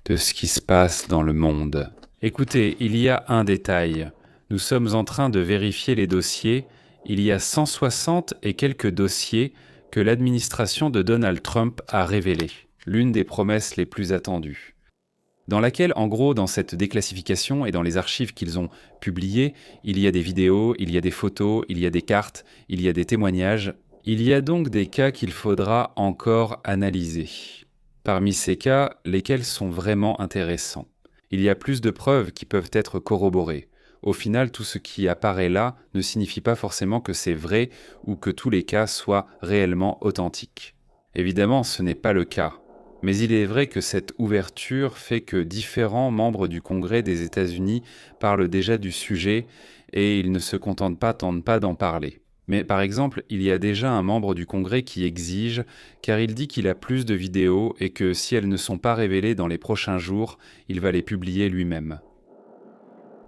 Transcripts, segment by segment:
de ce qui se passe dans le monde. Écoutez, il y a un détail. Nous sommes en train de vérifier les dossiers. Il y a 160 et quelques dossiers que l'administration de Donald Trump a révélés. L'une des promesses les plus attendues. Dans laquelle, en gros, dans cette déclassification et dans les archives qu'ils ont publiées, il y a des vidéos, il y a des photos, il y a des cartes, il y a des témoignages. Il y a donc des cas qu'il faudra encore analyser. Parmi ces cas, lesquels sont vraiment intéressants. Il y a plus de preuves qui peuvent être corroborées. Au final, tout ce qui apparaît là ne signifie pas forcément que c'est vrai ou que tous les cas soient réellement authentiques. Évidemment, ce n'est pas le cas. Mais il est vrai que cette ouverture fait que différents membres du Congrès des États-Unis parlent déjà du sujet et ils ne se tentent pas d'en parler. Mais par exemple, il y a déjà un membre du Congrès qui exige, car il dit qu'il a plus de vidéos et que si elles ne sont pas révélées dans les prochains jours, il va les publier lui-même.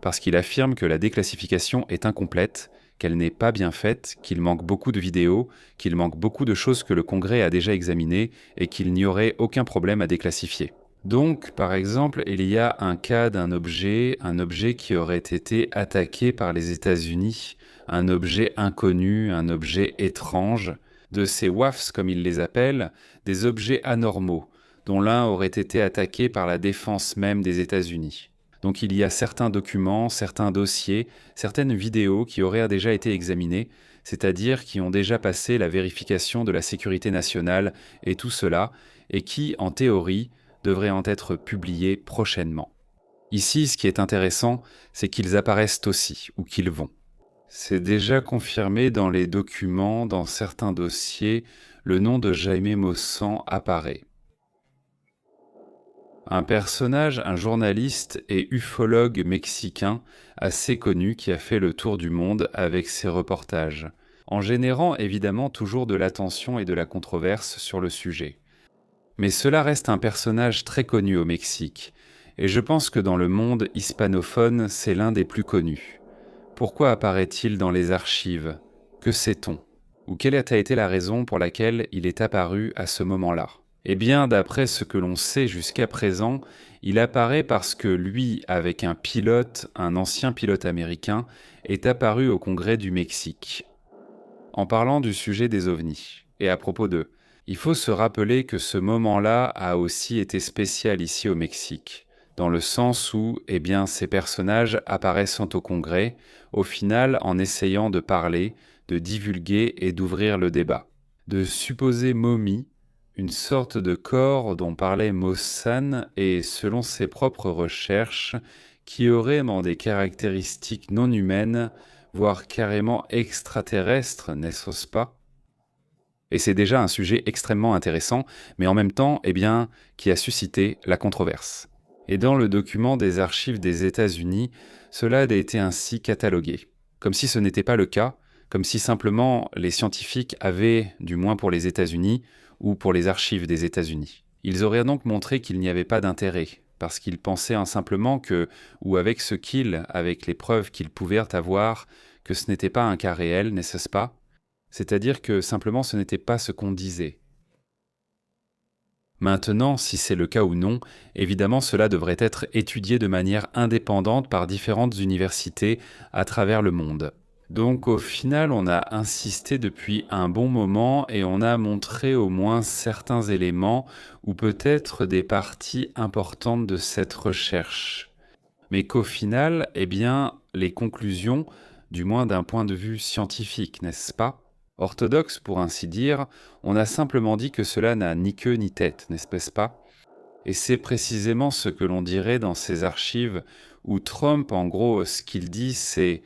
Parce qu'il affirme que la déclassification est incomplète, qu'elle n'est pas bien faite, qu'il manque beaucoup de vidéos, qu'il manque beaucoup de choses que le Congrès a déjà examinées et qu'il n'y aurait aucun problème à déclassifier. Donc, par exemple, il y a un cas d'un objet, un objet qui aurait été attaqué par les États-Unis, un objet inconnu, un objet étrange, de ces WAFs comme ils les appellent, des objets anormaux, dont l'un aurait été attaqué par la défense même des États-Unis. Donc il y a certains documents, certains dossiers, certaines vidéos qui auraient déjà été examinées, c'est-à-dire qui ont déjà passé la vérification de la sécurité nationale et tout cela, et qui, en théorie, devraient en être publiés prochainement. Ici, ce qui est intéressant, c'est qu'ils apparaissent aussi, ou qu'ils vont. C'est déjà confirmé dans les documents, dans certains dossiers, le nom de Jaime Maussan apparaît. Un personnage, un journaliste et ufologue mexicain assez connu qui a fait le tour du monde avec ses reportages, en générant évidemment toujours de l'attention et de la controverse sur le sujet. Mais cela reste un personnage très connu au Mexique, et je pense que dans le monde hispanophone, c'est l'un des plus connus. Pourquoi apparaît-il dans les archives? Que sait-on? Ou quelle a été la raison pour laquelle il est apparu à ce moment-là? Eh bien, d'après ce que l'on sait jusqu'à présent, il apparaît parce que lui, avec un pilote, un ancien pilote américain, est apparu au Congrès du Mexique. En parlant du sujet des ovnis, et à propos d'eux, il faut se rappeler que ce moment-là a aussi été spécial ici au Mexique, dans le sens où, eh bien, ces personnages apparaissent au Congrès, au final en essayant de parler, de divulguer et d'ouvrir le débat. De supposées momies, une sorte de corps dont parlait Maussan et, selon ses propres recherches, qui aurait des caractéristiques non humaines, voire carrément extraterrestres, n'est-ce pas? Et c'est déjà un sujet extrêmement intéressant, mais en même temps, eh bien, qui a suscité la controverse. Et dans le document des archives des États-Unis, cela a été ainsi catalogué. Comme si ce n'était pas le cas, comme si simplement les scientifiques avaient, du moins pour les États-Unis, ou pour les archives des États-Unis. Ils auraient donc montré qu'il n'y avait pas d'intérêt, parce qu'ils pensaient simplement que, ou avec avec les preuves qu'ils pouvaient avoir, que ce n'était pas un cas réel, n'est-ce pas? C'est-à-dire que simplement ce n'était pas ce qu'on disait. Maintenant, si c'est le cas ou non, évidemment cela devrait être étudié de manière indépendante par différentes universités à travers le monde. Donc au final, on a insisté depuis un bon moment et on a montré au moins certains éléments ou peut-être des parties importantes de cette recherche. Mais qu'au final, eh bien, les conclusions, du moins d'un point de vue scientifique, n'est-ce pas? Orthodoxe pour ainsi dire, on a simplement dit que cela n'a ni queue ni tête, n'est-ce pas? Et c'est précisément ce que l'on dirait dans ces archives où Trump, en gros, ce qu'il dit, c'est...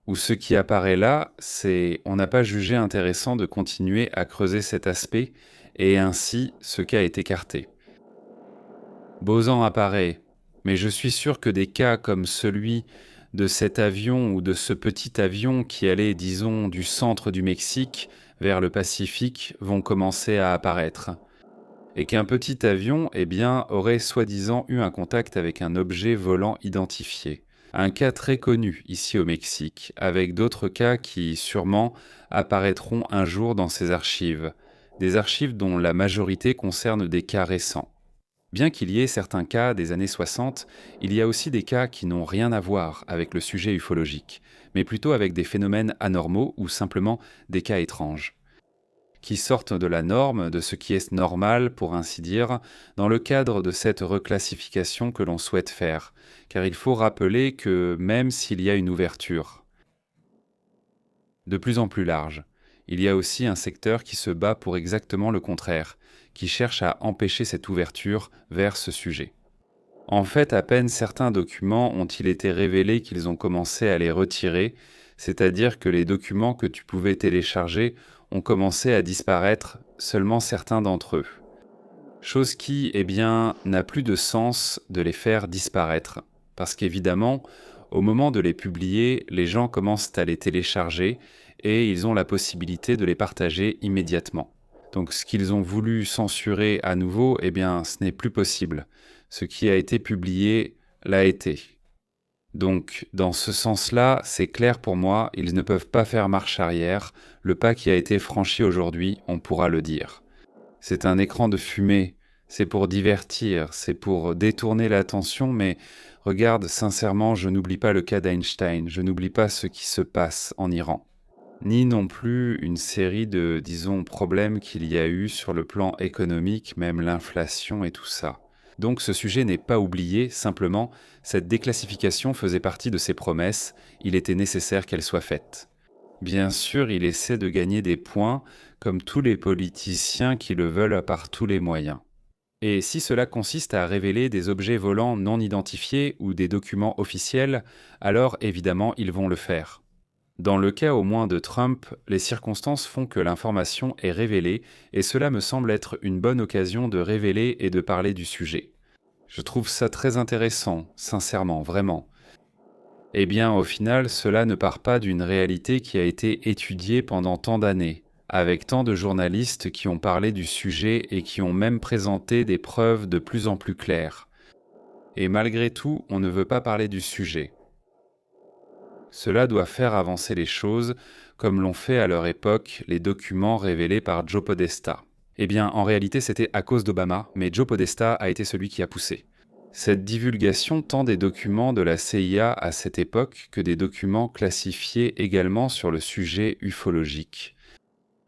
Ou ce qui apparaît là, c'est on n'a pas jugé intéressant de continuer à creuser cet aspect, et ainsi ce cas est écarté. Boson apparaît, mais je suis sûr que des cas comme celui de cet avion ou de ce petit avion qui allait, disons, du centre du Mexique vers le Pacifique vont commencer à apparaître. Et qu'un petit avion, eh bien, aurait soi-disant eu un contact avec un objet volant identifié. Un cas très connu ici au Mexique, avec d'autres cas qui, sûrement, apparaîtront un jour dans ces archives. Des archives dont la majorité concernent des cas récents. Bien qu'il y ait certains cas des années 60, il y a aussi des cas qui n'ont rien à voir avec le sujet ufologique, mais plutôt avec des phénomènes anormaux ou simplement des cas étranges, qui sortent de la norme, de ce qui est normal, pour ainsi dire, dans le cadre de cette reclassification que l'on souhaite faire, car il faut rappeler que même s'il y a une ouverture de plus en plus large, il y a aussi un secteur qui se bat pour exactement le contraire, qui cherche à empêcher cette ouverture vers ce sujet. En fait, à peine certains documents ont-ils été révélés qu'ils ont commencé à les retirer, c'est-à-dire que les documents que tu pouvais télécharger ont commencé à disparaître, seulement certains d'entre eux. Chose qui, eh bien, n'a plus de sens de les faire disparaître, parce qu'évidemment, au moment de les publier, les gens commencent à les télécharger et ils ont la possibilité de les partager immédiatement. Donc ce qu'ils ont voulu censurer à nouveau, eh bien, ce n'est plus possible. Ce qui a été publié l'a été. Donc, dans ce sens-là, c'est clair pour moi, ils ne peuvent pas faire marche arrière. Le pas qui a été franchi aujourd'hui, on pourra le dire. C'est un écran de fumée, c'est pour divertir, c'est pour détourner l'attention, mais regarde, sincèrement, je n'oublie pas le cas d'Einstein, je n'oublie pas ce qui se passe en Iran, ni non plus une série de, disons, problèmes qu'il y a eu sur le plan économique, même l'inflation et tout ça. Donc ce sujet n'est pas oublié, simplement, cette déclassification faisait partie de ses promesses, il était nécessaire qu'elle soit faite. Bien sûr, il essaie de gagner des points, comme tous les politiciens qui le veulent par tous les moyens. Et si cela consiste à révéler des objets volants non identifiés ou des documents officiels, alors évidemment ils vont le faire. Dans le cas au moins de Trump, les circonstances font que l'information est révélée et cela me semble être une bonne occasion de révéler et de parler du sujet. Je trouve ça très intéressant, sincèrement, vraiment. Eh bien, au final, cela ne part pas d'une réalité qui a été étudiée pendant tant d'années, avec tant de journalistes qui ont parlé du sujet et qui ont même présenté des preuves de plus en plus claires. Et malgré tout, on ne veut pas parler du sujet. Cela doit faire avancer les choses, comme l'ont fait à leur époque les documents révélés par Joe Podesta. Eh bien, en réalité, c'était à cause d'Obama, mais Joe Podesta a été celui qui a poussé. Cette divulgation tant des documents de la CIA à cette époque que des documents classifiés également sur le sujet ufologique.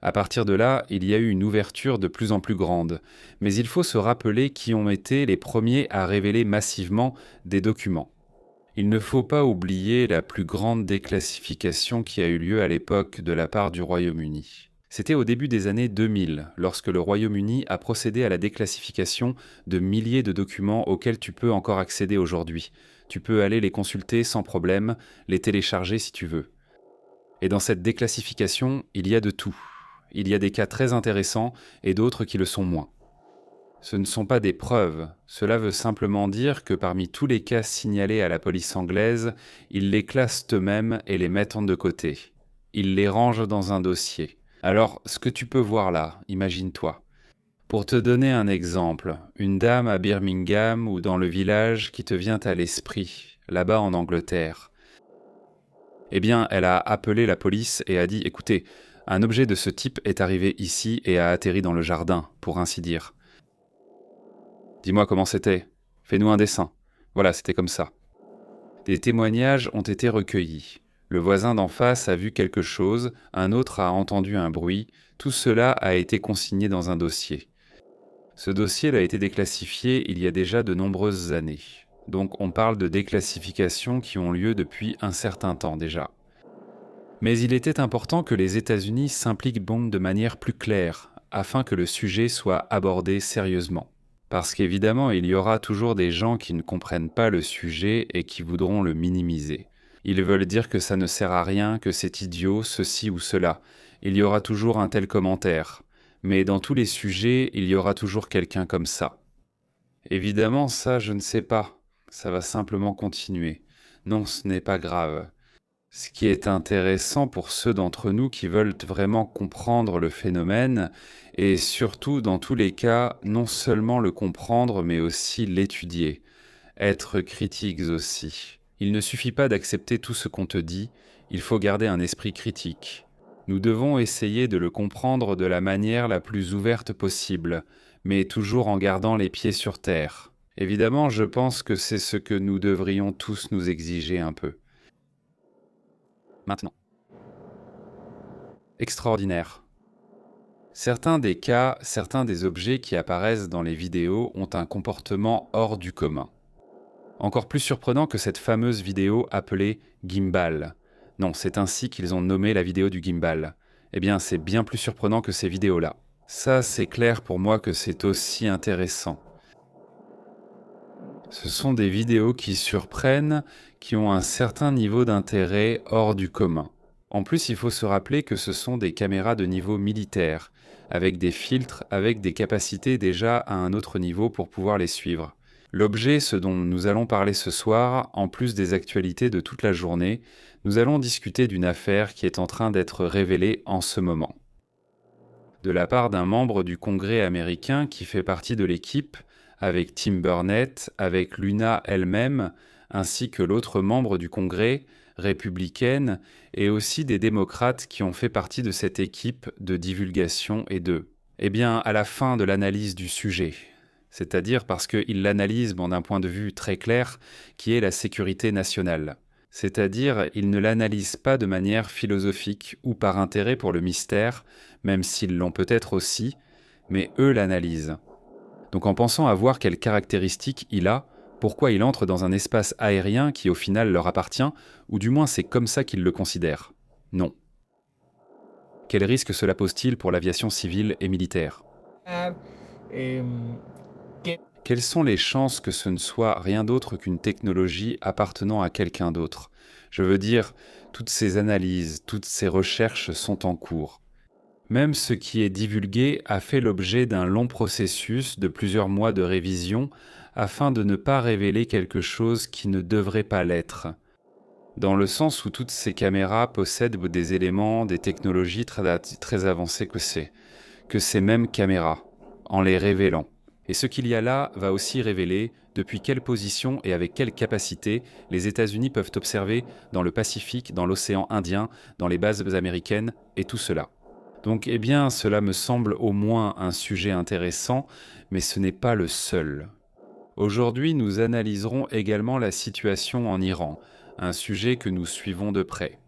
À partir de là, il y a eu une ouverture de plus en plus grande, mais il faut se rappeler qui ont été les premiers à révéler massivement des documents. Il ne faut pas oublier la plus grande déclassification qui a eu lieu à l'époque de la part du Royaume-Uni. C'était au début des années 2000, lorsque le Royaume-Uni a procédé à la déclassification de milliers de documents auxquels tu peux encore accéder aujourd'hui. Tu peux aller les consulter sans problème, les télécharger si tu veux. Et dans cette déclassification, il y a de tout. Il y a des cas très intéressants et d'autres qui le sont moins. Ce ne sont pas des preuves, cela veut simplement dire que parmi tous les cas signalés à la police anglaise, ils les classent eux-mêmes et les mettent de côté. Ils les rangent dans un dossier. Alors, ce que tu peux voir là, imagine-toi. Pour te donner un exemple, une dame à Birmingham ou dans le village qui te vient à l'esprit, là-bas en Angleterre. Eh bien, elle a appelé la police et a dit « Écoutez, un objet de ce type est arrivé ici et a atterri dans le jardin, pour ainsi dire. » Dis-moi comment c'était. Fais-nous un dessin. Voilà, c'était comme ça. Des témoignages ont été recueillis. Le voisin d'en face a vu quelque chose, un autre a entendu un bruit. Tout cela a été consigné dans un dossier. Ce dossier a été déclassifié il y a déjà de nombreuses années. Donc on parle de déclassifications qui ont lieu depuis un certain temps déjà. Mais il était important que les États-Unis s'impliquent de manière plus claire, afin que le sujet soit abordé sérieusement. Parce qu'évidemment, il y aura toujours des gens qui ne comprennent pas le sujet et qui voudront le minimiser. Ils veulent dire que ça ne sert à rien, que c'est idiot, ceci ou cela. Il y aura toujours un tel commentaire. Mais dans tous les sujets, il y aura toujours quelqu'un comme ça. Évidemment, ça, je ne sais pas. Ça va simplement continuer. Non, ce n'est pas grave. Ce qui est intéressant pour ceux d'entre nous qui veulent vraiment comprendre le phénomène, et surtout, dans tous les cas, non seulement le comprendre, mais aussi l'étudier. Être critiques aussi. Il ne suffit pas d'accepter tout ce qu'on te dit, il faut garder un esprit critique. Nous devons essayer de le comprendre de la manière la plus ouverte possible, mais toujours en gardant les pieds sur terre. Évidemment, je pense que c'est ce que nous devrions tous nous exiger un peu. Maintenant. Extraordinaire. Certains des cas, certains des objets qui apparaissent dans les vidéos ont un comportement hors du commun. Encore plus surprenant que cette fameuse vidéo appelée Gimbal. Non, c'est ainsi qu'ils ont nommé la vidéo du gimbal. Eh bien, c'est bien plus surprenant que ces vidéos-là. Ça, c'est clair pour moi que c'est aussi intéressant. Ce sont des vidéos qui surprennent, qui ont un certain niveau d'intérêt hors du commun. En plus, il faut se rappeler que ce sont des caméras de niveau militaire, avec des filtres, avec des capacités déjà à un autre niveau pour pouvoir les suivre. L'objet, ce dont nous allons parler ce soir, en plus des actualités de toute la journée, nous allons discuter d'une affaire qui est en train d'être révélée en ce moment. De la part d'un membre du Congrès américain qui fait partie de l'équipe, avec Tim Burnett, avec Luna elle-même, ainsi que l'autre membre du Congrès, républicaine, et aussi des démocrates qui ont fait partie de cette équipe de divulgation et de... Eh bien, à la fin de l'analyse du sujet, c'est-à-dire parce qu'il l'analyse d'un point de vue très clair, qui est la sécurité nationale. C'est-à-dire, il ne l'analyse pas de manière philosophique ou par intérêt pour le mystère, même s'ils l'ont peut-être aussi, mais eux l'analysent. Donc en pensant à voir quelles caractéristiques il a, pourquoi il entre dans un espace aérien qui au final leur appartient, ou du moins c'est comme ça qu'ils le considèrent. Non. Quel risque cela pose-t-il pour l'aviation civile et militaire ? Quelles sont les chances que ce ne soit rien d'autre qu'une technologie appartenant à quelqu'un d'autre ? Je veux dire, toutes ces analyses, toutes ces recherches sont en cours. Même ce qui est divulgué a fait l'objet d'un long processus de plusieurs mois de révision afin de ne pas révéler quelque chose qui ne devrait pas l'être. Dans le sens où toutes ces caméras possèdent des éléments, des technologies très avancées que ces mêmes caméras, en les révélant. Et ce qu'il y a là va aussi révéler depuis quelle position et avec quelle capacité les États-Unis peuvent observer dans le Pacifique, dans l'océan Indien, dans les bases américaines et tout cela. Donc, eh bien, cela me semble au moins un sujet intéressant, mais ce n'est pas le seul. Aujourd'hui, nous analyserons également la situation en Iran, un sujet que nous suivons de près.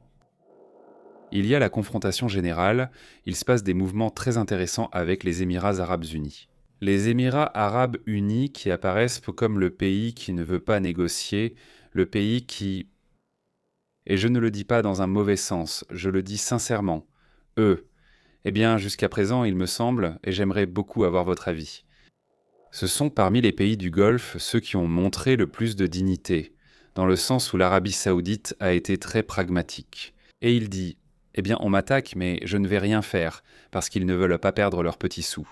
Il y a la confrontation générale, il se passe des mouvements très intéressants avec les Émirats arabes unis. Les Émirats arabes unis qui apparaissent comme le pays qui ne veut pas négocier, le pays qui... Et je ne le dis pas dans un mauvais sens, je le dis sincèrement. Eux, eh bien, jusqu'à présent, il me semble, et j'aimerais beaucoup avoir votre avis. Ce sont parmi les pays du Golfe ceux qui ont montré le plus de dignité, dans le sens où l'Arabie saoudite a été très pragmatique. Et il dit, eh bien, on m'attaque, mais je ne vais rien faire, parce qu'ils ne veulent pas perdre leurs petits sous.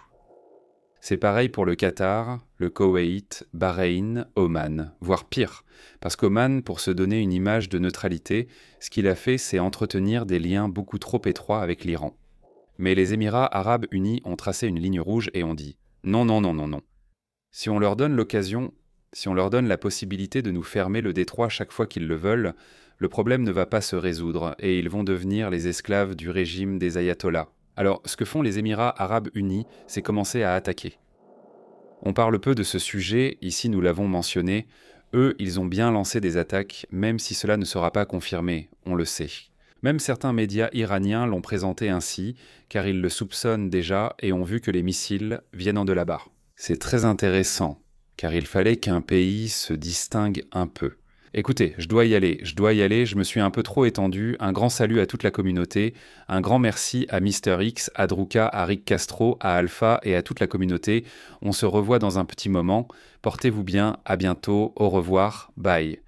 C'est pareil pour le Qatar, le Koweït, Bahreïn, Oman, voire pire, parce qu'Oman, pour se donner une image de neutralité, ce qu'il a fait, c'est entretenir des liens beaucoup trop étroits avec l'Iran. Mais les Émirats arabes unis ont tracé une ligne rouge et ont dit « Non, non, non, non, non. Si on leur donne l'occasion, si on leur donne la possibilité de nous fermer le détroit chaque fois qu'ils le veulent, le problème ne va pas se résoudre et ils vont devenir les esclaves du régime des ayatollahs. » Alors, ce que font les Émirats arabes unis, c'est commencer à attaquer. On parle peu de ce sujet, ici nous l'avons mentionné, eux, ils ont bien lancé des attaques, même si cela ne sera pas confirmé, on le sait. Même certains médias iraniens l'ont présenté ainsi, car ils le soupçonnent déjà et ont vu que les missiles viennent de là-bas. C'est très intéressant, car il fallait qu'un pays se distingue un peu. Écoutez, je dois y aller, je me suis un peu trop étendu, un grand salut à toute la communauté, un grand merci à Mister X, à Druka, à Rick Castro, à Alpha et à toute la communauté. On se revoit dans un petit moment, portez-vous bien, à bientôt, au revoir, bye.